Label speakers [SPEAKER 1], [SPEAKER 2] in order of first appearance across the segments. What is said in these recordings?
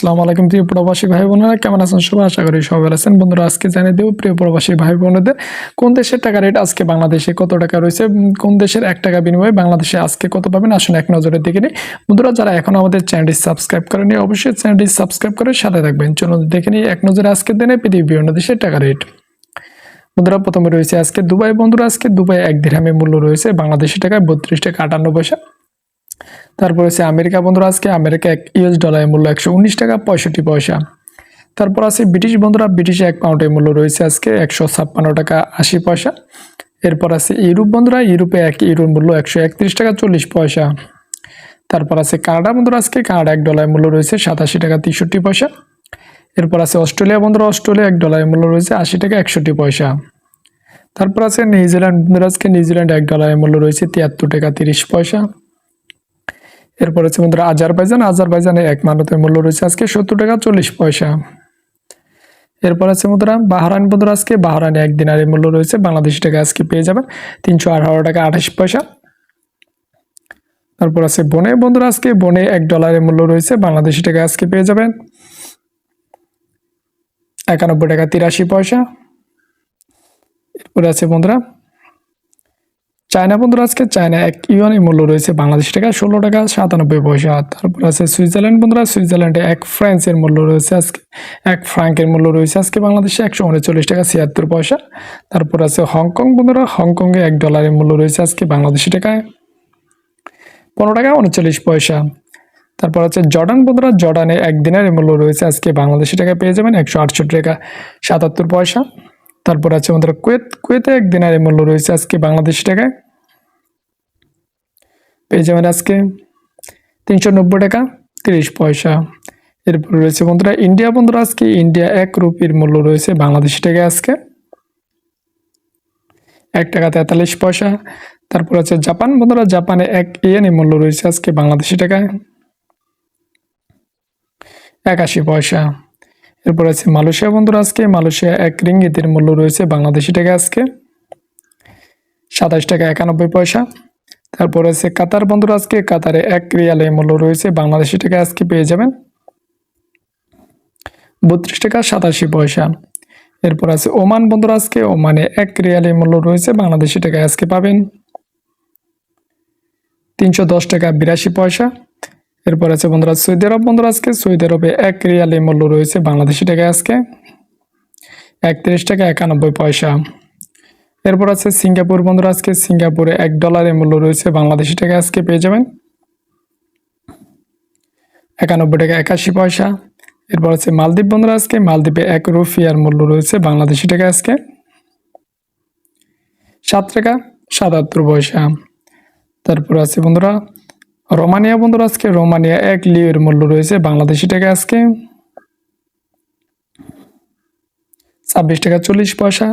[SPEAKER 1] আসসালামু আলাইকুম প্রিয় প্রবাসী ভাই বোনেরা, কেমন আছেন সবাই? আশা করি সবাই ভালো আছেন। বন্ধুরা, আজকে জানিয়ে দেব প্রিয় প্রবাসী ভাই বোনেদের কোন দেশের টাকা রেট আজকে বাংলাদেশে কত টাকা রয়েছে, কোন দেশের 1 টাকা বিনিময়ে বাংলাদেশে আজকে কত পাবেন, আসুন এক নজরে দেখে নিই। বন্ধুরা, যারা এখন আমাদের চ্যানেলটি সাবস্ক্রাইব করেনি অবশ্যই চ্যানেলটি সাবস্ক্রাইব করে সাথে থাকবেন। চলুন দেখে নিই এক নজরে আজকের দিনে পৃথিবীর বিভিন্ন দেশের টাকা রেট। বন্ধুরা, প্রথমে রয়েছে আজকে দুবাই। বন্ধুরা, আজকে দুবাই 1 দিরহামের মূল্য রয়েছে বাংলাদেশি টাকায় 32 টাকা 58 পয়সা। তারপর আছে আমেরিকা। বন্ধুরা, আজকে আমেরিকা US ডলারের মূল্য 119 টাকা 65 পয়সা। তারপর আছে ব্রিটিশ। বন্ধুরা, ব্রিটিশে 1 পাউন্ডের মূল্য রয়েছে আজকে 156 টাকা 80 পয়সা। এরপর আছে ইউরোপ। বন্ধুরা, ইউরোপে 1 ইউরোর মূল্য 131 টাকা 40 পয়সা। তারপর আছে কানাডা। বন্ধুরা, আজকে কানাডা 1 ডলারের মূল্য রয়েছে 87 টাকা 63 পয়সা। এরপর আছে অস্ট্রেলিয়া। বন্ধুরা, অস্ট্রেলিয়া 1 ডলারের মূল্য রয়েছে 80 টাকা 61 পয়সা। তারপর আছে নিউজিল্যান্ড। বন্ধুরা, আজকে নিউজিল্যান্ড 1 ডলারের মূল্য রয়েছে 73 টাকা 30 পয়সা। এরপর আছে বন্ধুরা আজারবাইজান। আজারবাইজানে 1 মানতের মূল্য রয়েছে আজকে 70 টাকা 40 পয়সা। এরপর আছে বন্ধুরা বাহরাইন। বন্ধুরা, আজকে বাহরাইনে 1 দিনারের মূল্য রয়েছে বাংলাদেশি টাকা আজকে পেয়ে যাবেন 318 টাকা 28 পয়সা। তারপর আছে বনে। বন্ধুরা, আজকে বনে 1 ডলারের মূল্য রয়েছে বাংলাদেশি টাকা আজকে পেয়ে যাবেন 91 টাকা 83 পয়সা। এরপর আছে বন্ধুরা চায়না। বন্ধুরা, আজকে চায়না 1 ইউয়ানের মূল্য রয়েছে বাংলাদেশি টাকা 16 টাকা 97 পয়সা। তারপর আছে সুইজারল্যান্ড। বন্ধুরা, সুইজারল্যান্ডে 1 ফ্রান্সের মূল্য রয়েছে আজকে 1 ফ্রাঙ্কের মূল্য রয়েছে আজকে বাংলাদেশে 139 টাকা 76 পয়সা। তারপর আছে হংকং। বন্ধুরা, হংকংয়ে 1 ডলারের মূল্য রয়েছে আজকে বাংলাদেশি টাকায় 15 টাকা 39 পয়সা। তারপর আছে জর্ডান। বন্ধুরা, জর্ডানে 1 দিনারের মূল্য রয়েছে আজকে বাংলাদেশি টাকা পেয়ে যাবেন 168 টাকা 77 পয়সা। তারপর আছে বন্ধুরা কুয়েত। কুয়েতে 1 দিনারের মূল্য রয়েছে আজকে বাংলাদেশি টাকায় পেয়ে যাবেন আজকে 390 টাকা 30 পয়সা। এরপর রয়েছে বন্ধুরা ইন্ডিয়া। বন্ধুরা, আজকে ইন্ডিয়া 1 রুপির মূল্য রয়েছে বাংলাদেশি টাকায় আজকে 1 টাকা 43 পয়সা। তারপর আছে জাপান। বন্ধুরা, জাপানে 1 ইয়েনের মূল্য রয়েছে আজকে বাংলাদেশি টাকায় 81 পয়সা। এরপর আছে মালয়েশিয়া। বন্ধুরা, আজকে মালয়েশিয়া 1 রিঙ্গিতের মূল্য রয়েছে বাংলাদেশি টাকায় আজকে 27 টাকা 91 পয়সা। তারপর আছে কাতার। বন্ধুরা, আজকে কাতারে 1 রিয়ালের মূল্য রয়েছে বাংলাদেশি টাকায় আজকে পেয়ে যাবেন 32 টাকা 87 পয়সা। এরপর আছে ওমান। বন্ধুরা, আজকে ওমানে 1 রিয়ালের মূল্য রয়েছে বাংলাদেশি টাকায় আজকে পাবেন 310 টাকা 82 পয়সা। এরপর আছে বন্ধুরা সৌদি আরব। বন্ধুরা, আজকে সৌদি আরবে 1 রিয়ালের মূল্য রয়েছে বাংলাদেশি টাকায় আজকে 31 টাকা 91 পয়সা। এরপর আছে সিঙ্গাপুর। বন্ধুরা, আজকে সিঙ্গাপুরে 1 ডলারের মূল্য রয়েছে বাংলাদেশি টাকায় আজকে পেয়ে যাবেন 91 টাকা 81 পয়সা। এরপর আছে মালদ্বীপ। বন্ধুরা, আজকে মালদ্বীপে 1 রুপিয়ার মূল্য রয়েছে বাংলাদেশি টাকায় আজকে 7 টাকা 77 পয়সা। তারপর আছে বন্ধুরা রোমানিয়া। বন্ধুরা, আজকে রোমানিয়া 1 লিওর মূল্য রয়েছে বাংলাদেশি টাকায় আজকে 26 টাকা 40 পয়সা।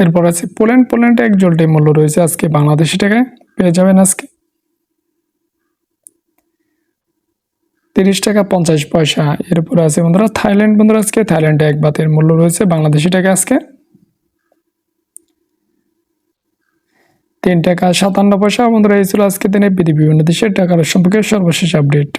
[SPEAKER 1] এরপর আছে পোল্যান্ড। পোল্যান্ডে 1 জোল্টের মূল্য রয়েছে আজকে বাংলাদেশি টাকায় পেয়ে যাবেন আজকে 30 টাকা 50 পয়সা। এরপর আছে বন্ধুরা থাইল্যান্ড। বন্ধুরা, আজকে থাইল্যান্ডে 1 বাতের মূল্য রয়েছে বাংলাদেশি টাকায় আজকে 3 টাকা 57 পয়সা। বন্ধুরা, এই ছিল আজকে দিনে বিভিন্ন দেশের টাকার সম্পর্কে সর্বশেষ আপডেট।